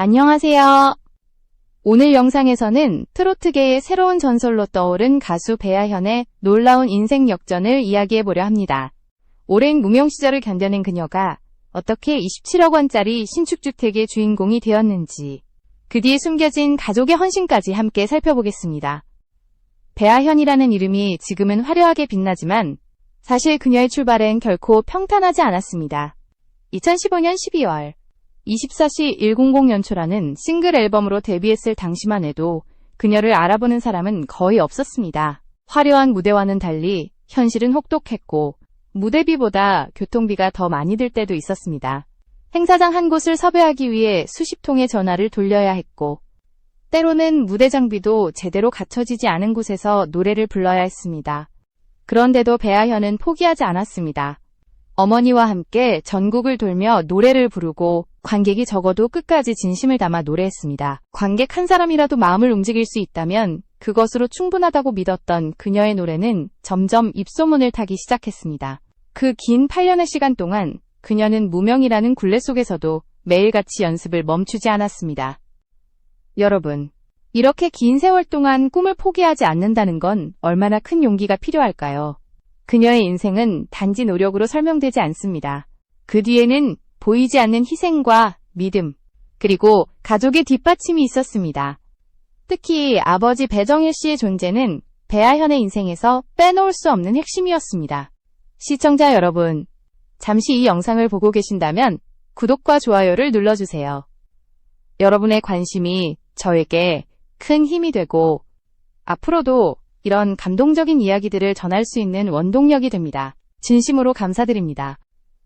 안녕하세요. 오늘 영상에서는 트로트계의 새로운 전설로 떠오른 가수 배아현의 놀라운 인생 역전을 이야기해보려 합니다. 오랜 무명 시절을 견뎌낸 그녀가 어떻게 27억 원짜리 신축주택의 주인공이 되었는지, 그 뒤에 숨겨진 가족의 헌신까지 함께 살펴보겠습니다. 배아현이라는 이름이 지금은 화려하게 빛나지만 사실 그녀의 출발은 결코 평탄하지 않았습니다. 2015년 12월 24시 100 연초라는 싱글 앨범으로 데뷔했을 당시만 해도 그녀를 알아보는 사람은 거의 없었습니다. 화려한 무대와는 달리 현실은 혹독했고 무대비보다 교통비가 더 많이 들 때도 있었습니다. 행사장 한 곳을 섭외하기 위해 수십 통의 전화를 돌려야 했고, 때로는 무대 장비도 제대로 갖춰지지 않은 곳에서 노래를 불러야 했습니다. 그런데도 배아현은 포기하지 않았습니다. 어머니와 함께 전국을 돌며 노래를 부르고 관객이 적어도 끝까지 진심을 담아 노래했습니다. 관객 한 사람이라도 마음을 움직일 수 있다면 그것으로 충분하다고 믿었던 그녀의 노래는 점점 입소문을 타기 시작했습니다. 그 긴 8년의 시간 동안 그녀는 무명이라는 굴레 속에서도 매일같이 연습을 멈추지 않았습니다. 여러분, 이렇게 긴 세월 동안 꿈을 포기하지 않는다는 건 얼마나 큰 용기가 필요할까요? 그녀의 인생은 단지 노력으로 설명되지 않습니다. 그 뒤에는 보이지 않는 희생과 믿음, 그리고 가족의 뒷받침이 있었습니다. 특히 아버지 배정일 씨의 존재는 배아현의 인생에서 빼놓을 수 없는 핵심이었습니다. 시청자 여러분, 잠시 이 영상을 보고 계신다면 구독과 좋아요를 눌러주세요. 여러분의 관심이 저에게 큰 힘이 되고 앞으로도 이런 감동적인 이야기들을 전할 수 있는 원동력이 됩니다. 진심으로 감사드립니다.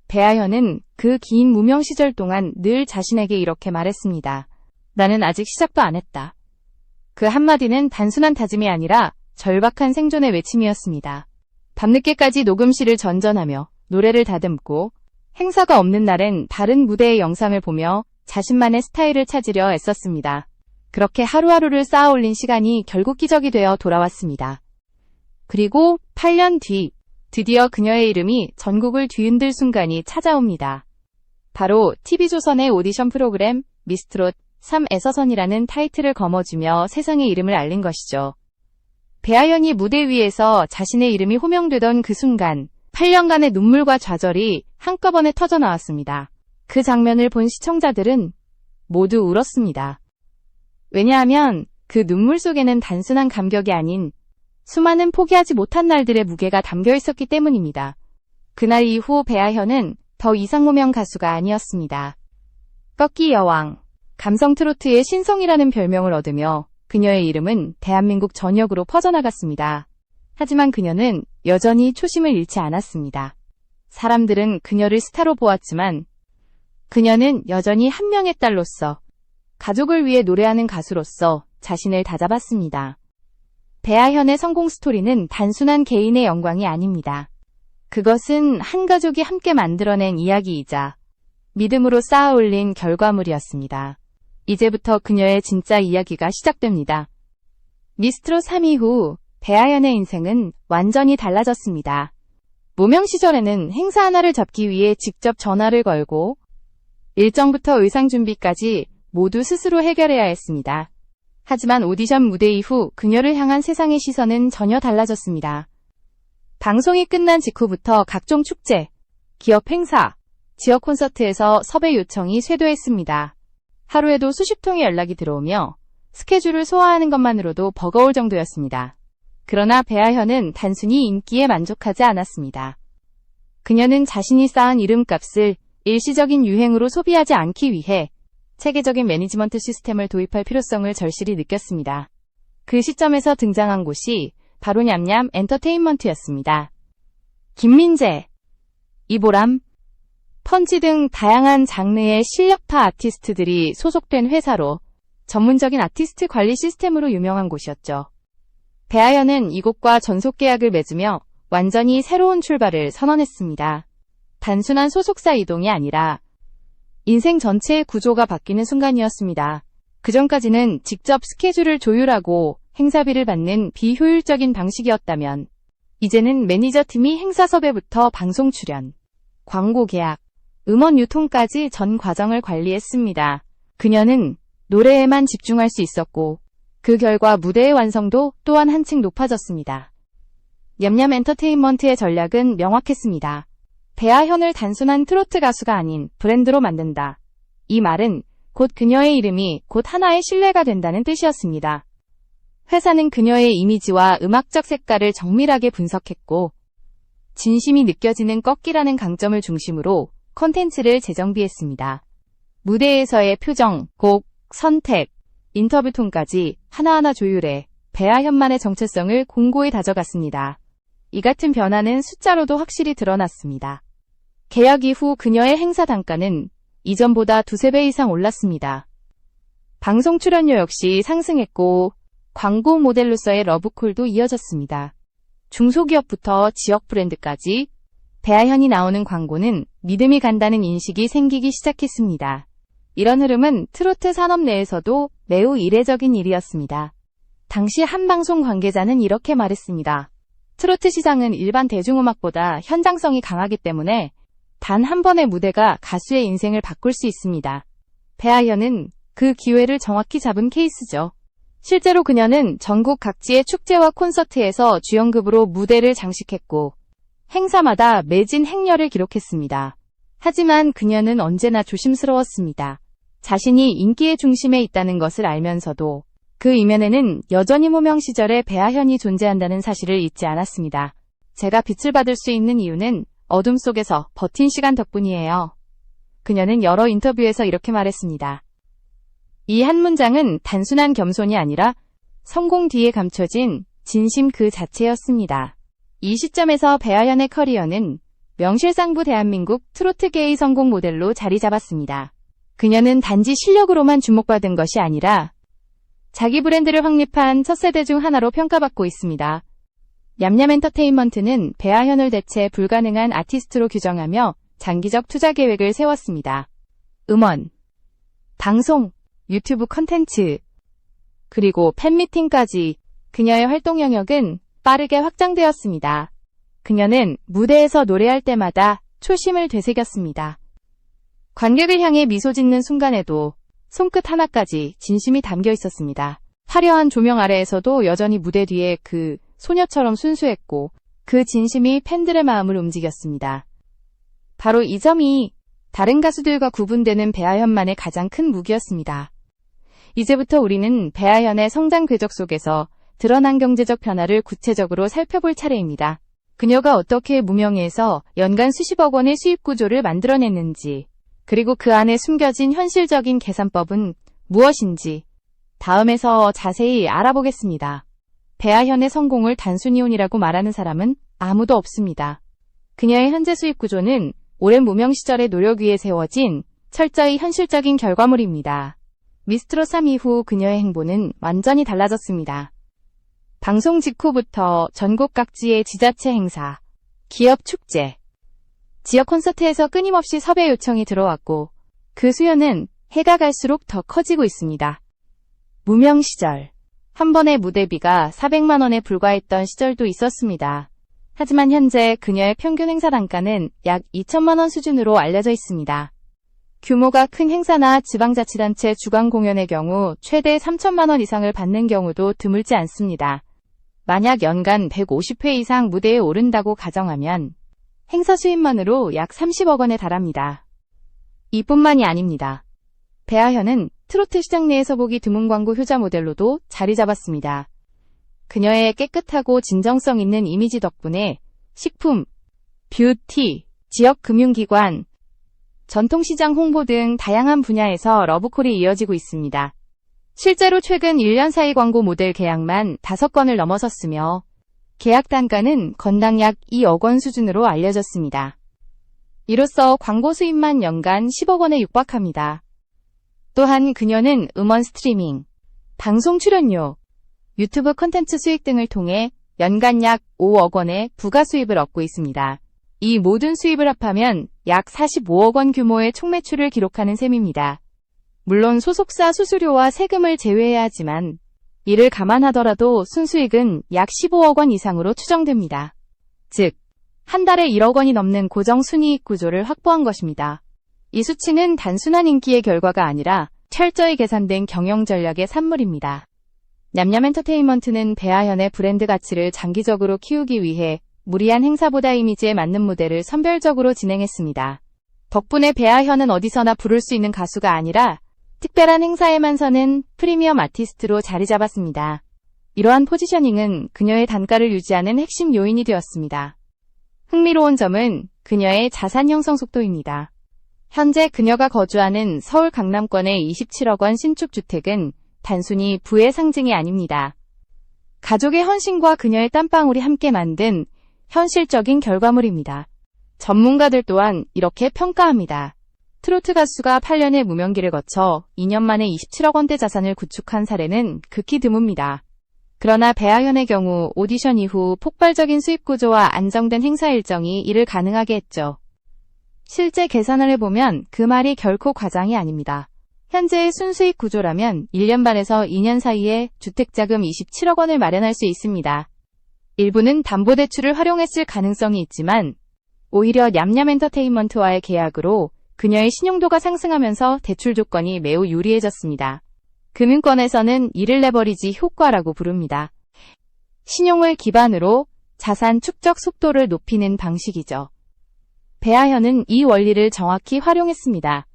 배아현은 그 긴 무명 시절 동안 늘 자신에게 이렇게 말했습니다. 나는 아직 시작도 안 했다. 그 한마디는 단순한 다짐이 아니라 절박한 생존의 외침이었습니다. 밤늦게까지 녹음실을 전전하며 노래를 다듬고 행사가 없는 날엔 다른 무대의 영상을 보며 자신만의 스타일을 찾으려 애썼습니다. 그렇게 하루하루를 쌓아 올린 시간이 결국 기적이 되어 돌아왔습니다. 그리고 8년 뒤, 드디어 그녀의 이름이 전국을 뒤흔들 순간이 찾아옵니다. 바로 TV조선의 오디션 프로그램 미스트롯 3에서선이라는 타이틀을 거머쥐며 세상에 이름을 알린 것이죠. 배아현이 무대 위에서 자신의 이름이 호명되던 그 순간, 8년간의 눈물과 좌절이 한꺼번에 터져나왔습니다. 그 장면을 본 시청자들은 모두 울었습니다. 왜냐하면 그 눈물 속에는 단순한 감격이 아닌 수많은 포기하지 못한 날들의 무게가 담겨 있었기 때문입니다. 그날 이후 배아현은 더 이상 무명 가수가 아니었습니다. 꺾기 여왕, 감성 트로트의 신성이라는 별명을 얻으며 그녀의 이름은 대한민국 전역으로 퍼져나갔습니다. 하지만 그녀는 여전히 초심을 잃지 않았습니다. 사람들은 그녀를 스타로 보았지만 그녀는 여전히 한 명의 딸로서, 가족을 위해 노래하는 가수로서 자신을 다잡았습니다. 배아현의 성공 스토리는 단순한 개인의 영광이 아닙니다. 그것은 한 가족이 함께 만들어낸 이야기이자 믿음으로 쌓아 올린 결과물이었습니다. 이제부터 그녀의 진짜 이야기가 시작됩니다. 미스트롯 3위 후 배아현의 인생은 완전히 달라졌습니다. 무명 시절에는 행사 하나를 잡기 위해 직접 전화를 걸고 일정부터 의상 준비까지 모두 스스로 해결해야 했습니다. 하지만 오디션 무대 이후 그녀를 향한 세상의 시선은 전혀 달라졌습니다. 방송이 끝난 직후부터 각종 축제, 기업 행사, 지역 콘서트에서 섭외 요청이 쇄도했습니다. 하루에도 수십 통의 연락이 들어오며 스케줄을 소화하는 것만으로도 버거울 정도였습니다. 그러나 배아현은 단순히 인기에 만족하지 않았습니다. 그녀는 자신이 쌓은 이름값을 일시적인 유행으로 소비하지 않기 위해 체계적인 매니지먼트 시스템을 도입할 필요성을 절실히 느꼈습니다. 그 시점에서 등장한 곳이 바로 냠냠 엔터테인먼트였습니다. 김민재, 이보람, 펀치 등 다양한 장르의 실력파 아티스트들이 소속된 회사로 전문적인 아티스트 관리 시스템으로 유명한 곳이었죠. 배아현은 이곳과 전속 계약을 맺으며 완전히 새로운 출발을 선언했습니다. 단순한 소속사 이동이 아니라 인생 전체의 구조가 바뀌는 순간이었습니다. 그전까지는 직접 스케줄을 조율하고 행사비를 받는 비효율적인 방식이었다면 이제는 매니저팀이 행사 섭외부터 방송 출연, 광고 계약, 음원 유통까지 전 과정을 관리했습니다. 그녀는 노래에만 집중할 수 있었고 그 결과 무대의 완성도 또한 한층 높아졌습니다. 냠냠 엔터테인먼트의 전략은 명확했습니다. 배아현을 단순한 트로트 가수가 아닌 브랜드로 만든다. 이 말은 곧 그녀의 이름이 곧 하나의 신뢰가 된다는 뜻이었습니다. 회사는 그녀의 이미지와 음악적 색깔을 정밀하게 분석했고 진심이 느껴지는 꺾기라는 강점을 중심으로 콘텐츠를 재정비했습니다. 무대에서의 표정, 곡, 선택, 인터뷰 톤까지 하나하나 조율해 배아현만의 정체성을 공고히 다져갔습니다. 이 같은 변화는 숫자로도 확실히 드러났습니다. 계약 이후 그녀의 행사 단가는 이전보다 두세 배 이상 올랐습니다. 방송 출연료 역시 상승했고 광고 모델로서의 러브콜도 이어졌습니다. 중소기업부터 지역 브랜드까지 배아현이 나오는 광고는 믿음이 간다는 인식이 생기기 시작했습니다. 이런 흐름은 트로트 산업 내에서도 매우 이례적인 일이었습니다. 당시 한 방송 관계자는 이렇게 말했습니다. 트로트 시장은 일반 대중음악보다 현장성이 강하기 때문에 단 한 번의 무대가 가수의 인생을 바꿀 수 있습니다. 배아현은 그 기회를 정확히 잡은 케이스죠. 실제로 그녀는 전국 각지의 축제와 콘서트에서 주연급으로 무대를 장식했고 행사마다 매진 행렬을 기록했습니다. 하지만 그녀는 언제나 조심스러웠습니다. 자신이 인기의 중심에 있다는 것을 알면서도 그 이면에는 여전히 무명 시절의 배아현이 존재한다는 사실을 잊지 않았습니다. 제가 빛을 받을 수 있는 이유는 어둠 속에서 버틴 시간 덕분이에요. 그녀는 여러 인터뷰에서 이렇게 말했습니다. 이 한 문장은 단순한 겸손이 아니라 성공 뒤에 감춰진 진심 그 자체였습니다. 이 시점에서 배아현의 커리어는 명실상부 대한민국 트로트계의 성공 모델로 자리 잡았습니다. 그녀는 단지 실력으로만 주목받은 것이 아니라 자기 브랜드를 확립한 첫 세대 중 하나로 평가받고 있습니다. 냠냠 엔터테인먼트는 배아현을 대체 불가능한 아티스트로 규정하며 장기적 투자 계획을 세웠습니다. 음원, 방송, 유튜브 컨텐츠, 그리고 팬미팅까지 그녀의 활동 영역은 빠르게 확장되었습니다. 그녀는 무대에서 노래할 때마다 초심을 되새겼습니다. 관객을 향해 미소 짓는 순간에도 손끝 하나까지 진심이 담겨 있었습니다. 화려한 조명 아래에서도 여전히 무대 뒤에 그 소녀처럼 순수했고 그 진심이 팬들의 마음을 움직였습니다. 바로 이 점이 다른 가수들과 구분되는 배아현만의 가장 큰 무기였습니다. 이제부터 우리는 배아현의 성장 궤적 속에서 드러난 경제적 변화를 구체적으로 살펴볼 차례입니다. 그녀가 어떻게 무명에서 연간 수십억 원의 수입 구조를 만들어냈는지, 그리고 그 안에 숨겨진 현실적인 계산법은 무엇인지 다음에서 자세히 알아보겠습니다. 배아현의 성공을 단순히 운이라고 말하는 사람은 아무도 없습니다. 그녀의 현재 수입 구조는 오랜 무명 시절의 노력 위에 세워진 철저히 현실적인 결과물입니다. 미스트롯 3 이후 그녀의 행보는 완전히 달라졌습니다. 방송 직후부터 전국 각지의 지자체 행사, 기업 축제, 지역 콘서트에서 끊임없이 섭외 요청이 들어왔고 그 수요는 해가 갈수록 더 커지고 있습니다. 무명 시절, 한 번의 무대비가 400만 원에 불과했던 시절도 있었습니다. 하지만 현재 그녀의 평균 행사 단가는 약 2천만 원 수준으로 알려져 있습니다. 규모가 큰 행사나 지방자치단체 주간 공연의 경우 최대 3천만 원 이상을 받는 경우도 드물지 않습니다. 만약 연간 150회 이상 무대에 오른다고 가정하면 행사 수입만으로 약 30억 원에 달합니다. 이뿐만이 아닙니다. 배아현은 트로트 시장 내에서 보기 드문 광고 효자 모델로도 자리 잡았습니다. 그녀의 깨끗하고 진정성 있는 이미지 덕분에 식품, 뷰티, 지역 금융기관, 전통시장 홍보 등 다양한 분야에서 러브콜이 이어지고 있습니다. 실제로 최근 1년 사이 광고 모델 계약만 5건을 넘어섰으며 계약 단가는 건당 약 2억 원 수준으로 알려졌습니다. 이로써 광고 수입만 연간 10억 원에 육박합니다. 또한 그녀는 음원 스트리밍, 방송 출연료, 유튜브 콘텐츠 수익 등을 통해 연간 약 5억 원의 부가 수입을 얻고 있습니다. 이 모든 수입을 합하면 약 45억 원 규모의 총 매출을 기록하는 셈입니다. 물론 소속사 수수료와 세금을 제외해야 하지만 이를 감안하더라도 순수익은 약 15억 원 이상으로 추정됩니다. 즉, 한 달에 1억 원이 넘는 고정 순이익 구조를 확보한 것입니다. 이 수치는 단순한 인기의 결과가 아니라 철저히 계산된 경영 전략의 산물입니다. 냠냠 엔터테인먼트는 배아현의 브랜드 가치를 장기적으로 키우기 위해 무리한 행사보다 이미지에 맞는 무대를 선별적으로 진행했습니다. 덕분에 배아현은 어디서나 부를 수 있는 가수가 아니라 특별한 행사에만 서는 프리미엄 아티스트로 자리 잡았습니다. 이러한 포지셔닝은 그녀의 단가를 유지하는 핵심 요인이 되었습니다. 흥미로운 점은 그녀의 자산 형성 속도입니다. 현재 그녀가 거주하는 서울 강남권의 27억 원 신축 주택은 단순히 부의 상징이 아닙니다. 가족의 헌신과 그녀의 땀방울이 함께 만든 현실적인 결과물입니다. 전문가들 또한 이렇게 평가합니다. 트로트 가수가 8년의 무명기를 거쳐 2년 만에 27억 원대 자산을 구축한 사례는 극히 드뭅니다. 그러나 배아현의 경우 오디션 이후 폭발적인 수입 구조와 안정된 행사 일정이 이를 가능하게 했죠. 실제 계산을 해보면 그 말이 결코 과장이 아닙니다. 현재의 순수익 구조라면 1년 반에서 2년 사이에 주택자금 27억 원을 마련할 수 있습니다. 일부는 담보대출을 활용했을 가능성이 있지만 오히려 냠냠 엔터테인먼트와의 계약으로 그녀의 신용도가 상승하면서 대출 조건이 매우 유리해졌습니다. 금융권에서는 이를 레버리지 효과라고 부릅니다. 신용을 기반으로 자산 축적 속도를 높이는 방식이죠. 배아현은 이 원리를 정확히 활용했습니다.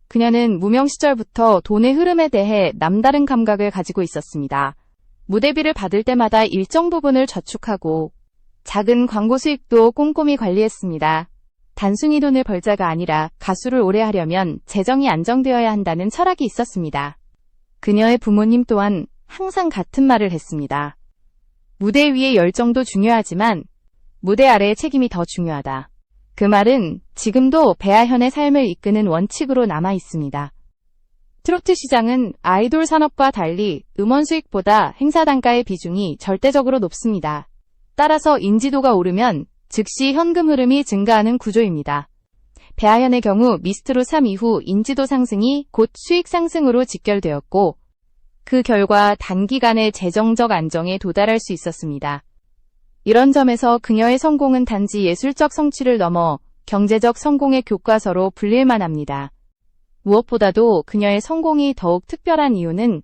그녀는 무명 시절부터 돈의 흐름에 대해 남다른 감각을 가지고 있었습니다. 무대비를 받을 때마다 일정 부분을 저축하고 작은 광고 수익도 꼼꼼히 관리했습니다. 단순히 돈을 벌자가 아니라 가수를 오래 하려면 재정이 안정되어야 한다는 철학이 있었습니다. 그녀의 부모님 또한 항상 같은 말을 했습니다. 무대 위의 열정도 중요하지만 무대 아래의 책임이 더 중요하다. 그 말은 지금도 배아현의 삶을 이끄는 원칙으로 남아 있습니다. 트로트 시장은 아이돌 산업과 달리 음원 수익보다 행사 단가의 비중이 절대적으로 높습니다. 따라서 인지도가 오르면 즉시 현금 흐름이 증가하는 구조입니다. 배아현의 경우 미스트롯 3 이후 인지도 상승이 곧 수익 상승으로 직결되었고 그 결과 단기간에 재정적 안정에 도달할 수 있었습니다. 이런 점에서 그녀의 성공은 단지 예술적 성취를 넘어 경제적 성공의 교과서로 불릴만 합니다. 무엇보다도 그녀의 성공이 더욱 특별한 이유는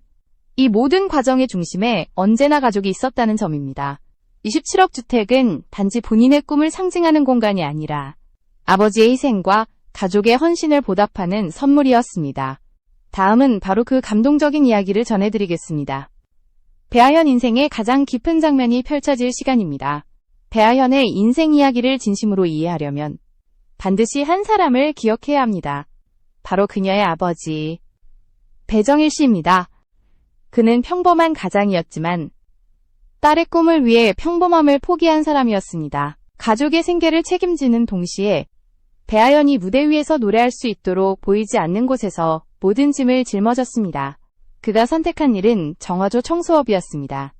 이 모든 과정의 중심에 언제나 가족이 있었다는 점입니다. 27억 주택은 단지 본인의 꿈을 상징하는 공간이 아니라 아버지의 희생과 가족의 헌신을 보답하는 선물이었습니다. 다음은 바로 그 감동적인 이야기를 전해드리겠습니다. 배아현 인생의 가장 깊은 장면이 펼쳐질 시간입니다. 배아현의 인생 이야기를 진심으로 이해하려면 반드시 한 사람을 기억해야 합니다. 바로 그녀의 아버지, 배정일 씨입니다. 그는 평범한 가장이었지만 딸의 꿈을 위해 평범함을 포기한 사람이었습니다. 가족의 생계를 책임지는 동시에 배아현이 무대 위에서 노래할 수 있도록 보이지 않는 곳에서 모든 짐을 짊어졌습니다. 그가 선택한 일은 정화조 청소업이었습니다.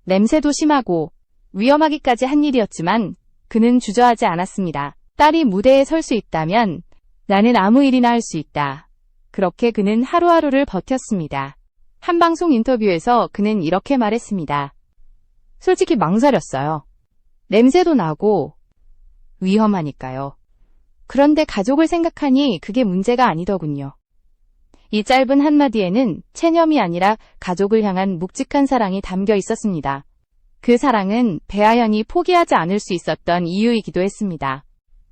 냄새도 심하고 위험하기까지 한 일이었지만 그는 주저하지 않았습니다. 딸이 무대에 설 수 있다면 나는 아무 일이나 할 수 있다. 그렇게 그는 하루하루를 버텼습니다. 한 방송 인터뷰에서 그는 이렇게 말했습니다. 솔직히 망설였어요. 냄새도 나고 위험하니까요. 그런데 가족을 생각하니 그게 문제가 아니더군요. 이 짧은 한마디에는 체념이 아니라 가족을 향한 묵직한 사랑이 담겨 있었습니다. 그 사랑은 배아현이 포기하지 않을 수 있었던 이유이기도 했습니다.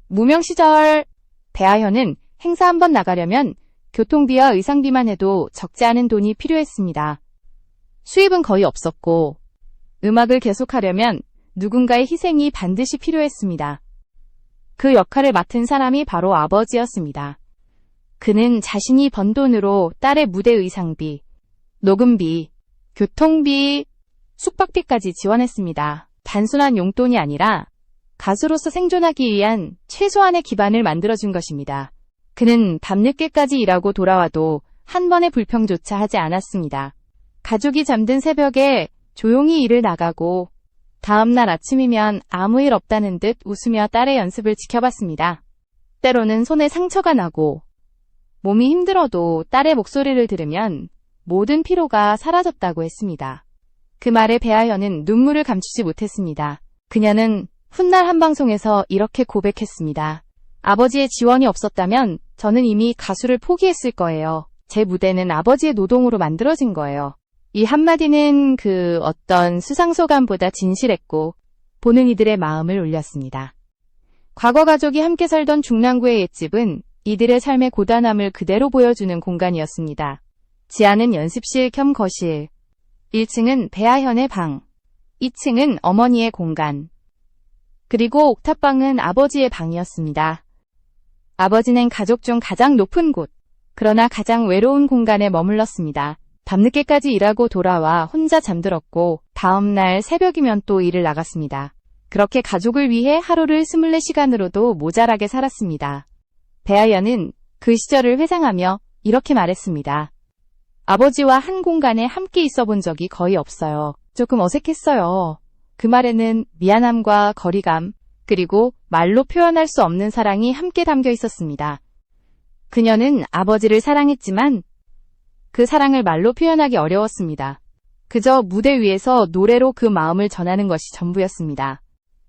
무명 시절 배아현은 행사 한 번 나가려면 교통비와 의상비만 해도 적지 않은 돈이 필요했습니다. 수입은 거의 없었고 음악을 계속하려면 누군가의 희생이 반드시 필요했습니다. 그 역할을 맡은 사람이 바로 아버지였습니다. 그는 자신이 번 돈으로 딸의 무대 의상비, 녹음비, 교통비, 숙박비까지 지원했습니다. 단순한 용돈이 아니라 가수로서 생존하기 위한 최소한의 기반을 만들어준 것입니다. 그는 밤늦게까지 일하고 돌아와도 한 번의 불평조차 하지 않았습니다. 가족이 잠든 새벽에 조용히 일을 나가고 다음날 아침이면 아무 일 없다는 듯 웃으며 딸의 연습을 지켜봤습니다. 때로는 손에 상처가 나고 몸이 힘들어도 딸의 목소리를 들으면 모든 피로가 사라졌다고 했습니다. 그 말에 배아현은 눈물을 감추지 못했습니다. 그녀는 훗날 한 방송에서 이렇게 고백했습니다. 아버지의 지원이 없었다면 저는 이미 가수를 포기했을 거예요. 제 무대는 아버지의 노동으로 만들어진 거예요. 이 한마디는 그 어떤 수상소감보다 진실했고 보는 이들의 마음을 울렸습니다. 과거 가족이 함께 살던 중랑구의 옛집은 이들의 삶의 고단함을 그대로 보여주는 공간이었습니다. 지하는 연습실 겸 거실, 1층은 배아현의 방, 2층은 어머니의 공간, 그리고 옥탑방은 아버지의 방이었습니다. 아버지는 가족 중 가장 높은 곳, 그러나 가장 외로운 공간에 머물렀습니다. 밤늦게까지 일하고 돌아와 혼자 잠들었고 다음날 새벽이면 또 일을 나갔습니다. 그렇게 가족을 위해 하루를 24시간으로도 모자라게 살았습니다. 배아연은 그 시절을 회상하며 이렇게 말했습니다. 아버지와 한 공간에 함께 있어 본 적이 거의 없어요. 조금 어색했어요. 그 말에는 미안함과 거리감, 그리고 말로 표현할 수 없는 사랑이 함께 담겨 있었습니다. 그녀는 아버지를 사랑했지만 그 사랑을 말로 표현하기 어려웠습니다. 그저 무대 위에서 노래로 그 마음을 전하는 것이 전부였습니다.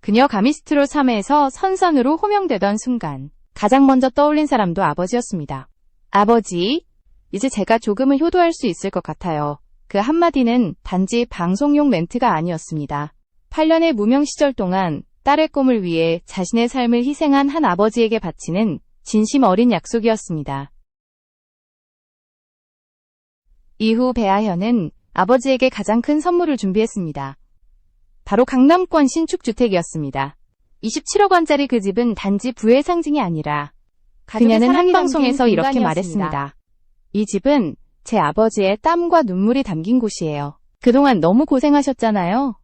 그녀가 미스트롯 3회에서 선선으로 호명되던 순간 가장 먼저 떠올린 사람도 아버지였습니다. 아버지, 이제 제가 조금은 효도할 수 있을 것 같아요. 그 한마디는 단지 방송용 멘트가 아니었습니다. 8년의 무명 시절 동안 딸의 꿈을 위해 자신의 삶을 희생한 한 아버지에게 바치는 진심 어린 약속이었습니다. 이후 배아현은 아버지에게 가장 큰 선물을 준비했습니다. 바로 강남권 신축주택이었습니다. 27억 원짜리 그 집은 단지 부의 상징이 아니라 그녀는 한 방송에서 이렇게 말했습니다. 이 집은 제 아버지의 땀과 눈물이 담긴 곳이에요. 그동안 너무 고생하셨잖아요.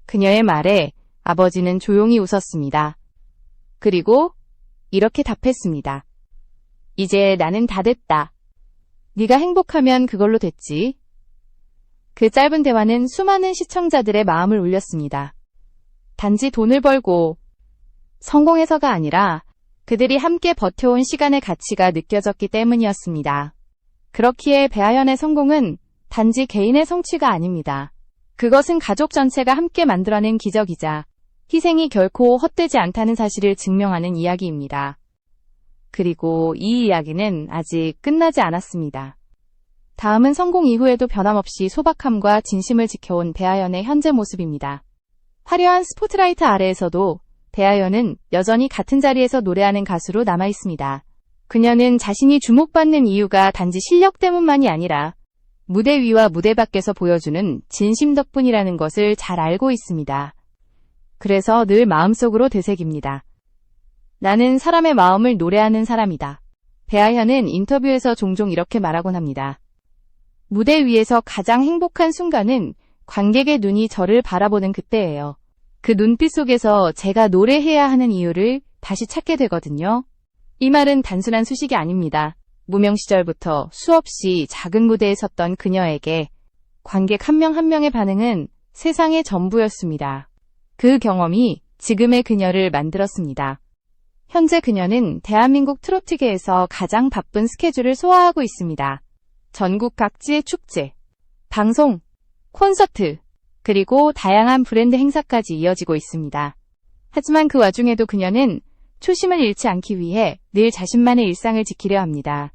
그녀의 말에 아버지는 조용히 웃었습니다. 그리고 이렇게 답했습니다. 이제 나는 다 됐다. 네가 행복하면 그걸로 됐지. 그 짧은 대화는 수많은 시청자들의 마음을 울렸습니다. 단지 돈을 벌고 성공해서가 아니라 그들이 함께 버텨온 시간의 가치가 느껴졌기 때문이었습니다. 그렇기에 배아연의 성공은 단지 개인의 성취가 아닙니다. 그것은 가족 전체가 함께 만들어낸 기적이자 희생이 결코 헛되지 않다는 사실을 증명하는 이야기입니다. 그리고 이 이야기는 아직 끝나지 않았습니다. 다음은 성공 이후에도 변함없이 소박함과 진심을 지켜온 배아연의 현재 모습입니다. 화려한 스포트라이트 아래에서도 배아연은 여전히 같은 자리에서 노래하는 가수로 남아있습니다. 그녀는 자신이 주목받는 이유가 단지 실력 때문만이 아니라 무대 위와 무대 밖에서 보여주는 진심 덕분이라는 것을 잘 알고 있습니다. 그래서 늘 마음속으로 되새깁니다. 나는 사람의 마음을 노래하는 사람이다. 배아현은 인터뷰에서 종종 이렇게 말하곤 합니다. 무대 위에서 가장 행복한 순간은 관객의 눈이 저를 바라보는 그때예요. 그 눈빛 속에서 제가 노래해야 하는 이유를 다시 찾게 되거든요. 이 말은 단순한 수식이 아닙니다. 무명 시절부터 수없이 작은 무대에 섰던 그녀에게 관객 한 명 한 명의 반응은 세상의 전부였습니다. 그 경험이 지금의 그녀를 만들었습니다. 현재 그녀는 대한민국 트로트계에서 가장 바쁜 스케줄을 소화하고 있습니다. 전국 각지의 축제, 방송, 콘서트, 그리고 다양한 브랜드 행사까지 이어지고 있습니다. 하지만 그 와중에도 그녀는 초심을 잃지 않기 위해 늘 자신만의 일상을 지키려 합니다.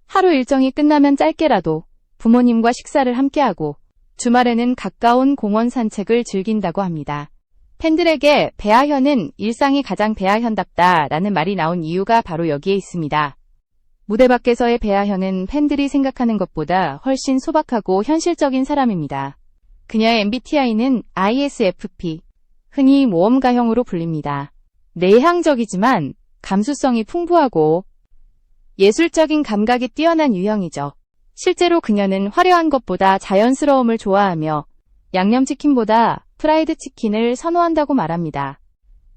하루 일정이 끝나면 짧게라도 부모님과 식사를 함께하고 주말에는 가까운 공원 산책을 즐긴다고 합니다. 팬들에게 배아현은 일상이 가장 배아현답다라는 말이 나온 이유가 바로 여기에 있습니다. 무대 밖에서의 배아현은 팬들이 생각하는 것보다 훨씬 소박하고 현실적인 사람입니다. 그녀의 MBTI는 ISFP, 흔히 모험가형으로 불립니다. 내향적이지만 감수성이 풍부하고 예술적인 감각이 뛰어난 유형이죠. 실제로 그녀는 화려한 것보다 자연스러움을 좋아하며 양념치킨보다 프라이드 치킨을 선호한다고 말합니다.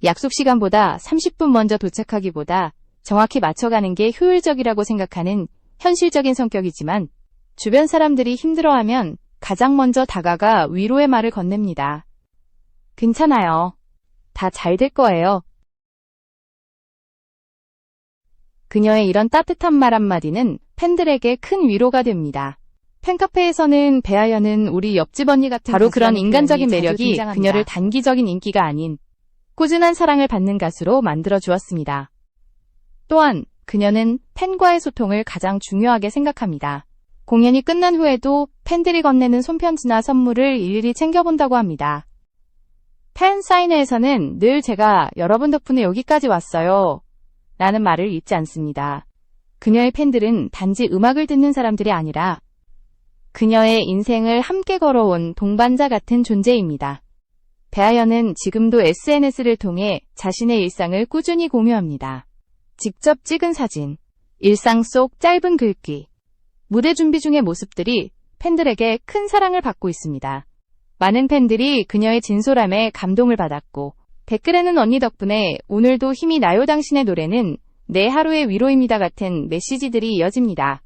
약속 시간보다 30분 먼저 도착하기보다 정확히 맞춰가는 게 효율적이라고 생각하는 현실적인 성격이지만 주변 사람들이 힘들어하면 가장 먼저 다가가 위로의 말을 건넵니다. 괜찮아요. 다 잘 될 거예요. 그녀의 이런 따뜻한 말 한마디는 팬들에게 큰 위로가 됩니다. 팬카페에서는 배아연은 우리 옆집 언니 같은 바로 그런 인간적인 매력이 그녀를 단기적인 인기가 아닌 꾸준한 사랑을 받는 가수로 만들어 주었습니다. 또한 그녀는 팬과의 소통을 가장 중요하게 생각합니다. 공연이 끝난 후에도 팬들이 건네는 손편지나 선물을 일일이 챙겨본다고 합니다. 팬 사인회에서는 늘 제가 여러분 덕분에 여기까지 왔어요 라는 말을 잊지 않습니다. 그녀의 팬들은 단지 음악을 듣는 사람들이 아니라 그녀의 인생을 함께 걸어온 동반자 같은 존재입니다. 배아연은 지금도 SNS를 통해 자신의 일상을 꾸준히 공유합니다. 직접 찍은 사진, 일상 속 짧은 글귀, 무대 준비 중의 모습들이 팬들에게 큰 사랑을 받고 있습니다. 많은 팬들이 그녀의 진솔함에 감동을 받았고 댓글에는 언니 덕분에 오늘도 힘이 나요 당신의 노래는 내 하루의 위로입니다 같은 메시지들이 이어집니다.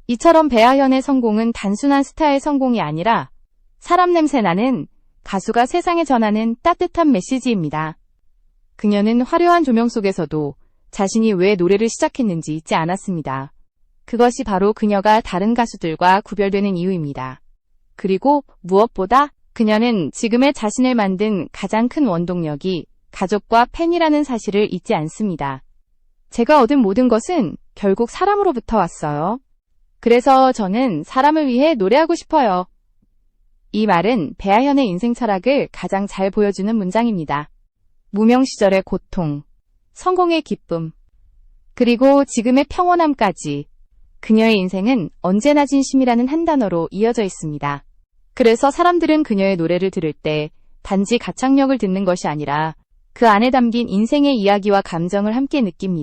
이처럼 배아연의 성공은 단순한 스타의 성공이 아니라 사람 냄새 나는 가수가 세상에 전하는 따뜻한 메시지입니다. 그녀는 화려한 조명 속에서도 자신이 왜 노래를 시작했는지 잊지 않았습니다. 그것이 바로 그녀가 다른 가수들과 구별되는 이유입니다. 그리고 무엇보다 그녀는 지금의 자신을 만든 가장 큰 원동력이 가족과 팬이라는 사실을 잊지 않습니다. 제가 얻은 모든 것은 결국 사람으로부터 왔어요. 그래서 저는 사람을 위해 노래하고 싶어요. 이 말은 배아연의 인생 철학을 가장 잘 보여주는 문장입니다. 무명 시절의 고통, 성공의 기쁨, 그리고 지금의 평온함까지 그녀의 인생은 언제나 진심이라는 한 단어로 이어져 있습니다. 그래서 사람들은 그녀의 노래를 들을 때 단지 가창력을 듣는 것이 아니라 그 안에 담긴 인생의 이야기와 감정을 함께 느낍니다.